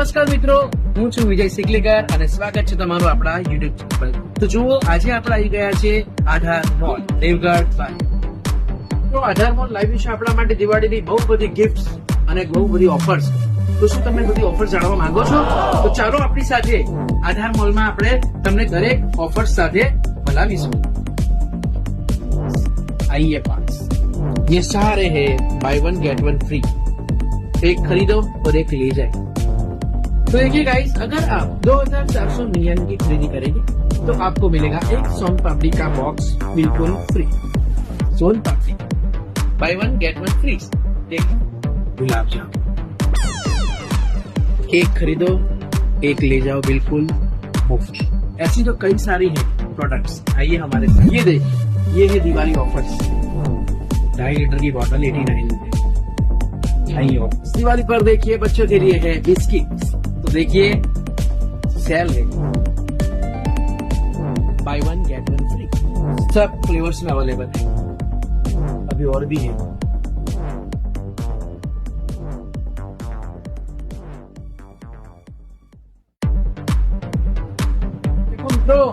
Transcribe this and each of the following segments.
નમસ્કાર મિત્રો, હું છું વિજય સિકલીકર અને સ્વાગત છે તમારું આપણા યુટ્યુબ ચેનલ પર. તો જુઓ, આજે આપણે આવી ગયા છે આધાર મોલ દેવગઢ બાય. તો આધાર મોલ લાઈવ છે આપણા માટે દિવાળીની બહુ બધી ગિફ્ટ્સ અને બહુ બધી ઓફર્સ. તો શું તમે બધી ઓફર જાણવા માંગો છો? તો ચાલો આપણી સાથે આધાર મોલમાં આપણે તમને દરેક ઓફર્સ સાથે મળાવીશું. आइए पास, ये सारे हैं bye one get one free. एक खरीदो और एक ले जाए. तो देखिए गाइस, अगर आप 2499 की खरीदी करेंगे तो आपको मिलेगा एक सोन पापड़ी का बॉक्स बिल्कुल free. Soan papdi buy one get one free. देखिए, गुलाब जामुन, केक खरीदो एक ले जाओ बिल्कुल मुफ्त. ऐसी तो कई सारी है प्रोडक्ट्स. आइए हमारे साथ. ये देखिए, ये है दिवाली ऑफर्स. 2.5 लीटर की बॉटल 89 रुपए. आइए ऑफर्स. दिवाली पर देखिए बच्चों के लिए है बिस्किट. तो देखिए सेल है, bye one get one free. सब फ्लेवर्स में अवेलेबल है. अभी और भी है. देखो मित्रों,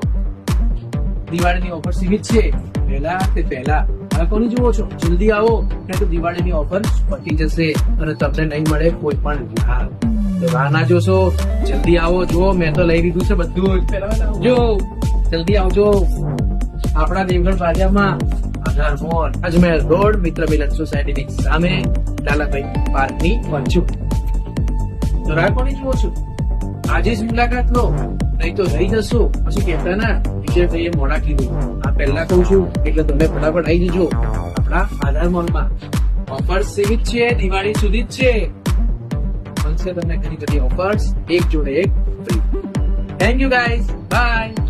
દિવાળીની ઓફર સીમિત છે. પહેલા તે પહેલા કોની જુઓ છો? જલ્દી આવો, નહીં તો દિવાળીની ઓફર પતી જશે અને તમને નહીં મળે કોઈ પણ લાભ. તો રાહ ના જોશો, જલ્દી આવો. જો મેં તો લઈ લીધું છે બધું જ. જો જલ્દી આવજો આપણા દેવગઢ બાજારમાં આધાર મોલ, અજમેર રોડ, મિત્ર મિલન સોસાયટીની સામે લાલાભાઈ પાર્કની બાજુ. તો રાહ કોની જુઓ છો? આજે જ મુલાકાત લો, નહીં તો રહી જશો. પછી કહેતા ના વિજયભાઈએ મોડા કીધું. આ પહેલા કહું છું એટલે તમે ફટાફટ આવી જજો આપણા આધાર મોલમાં. ઓફર સીમિત છે, દિવાળી સુધી જ છે. મળશે તમને ઘણી બધી ઓફર્સ, એક જોડે એક free. Thank you guys, by.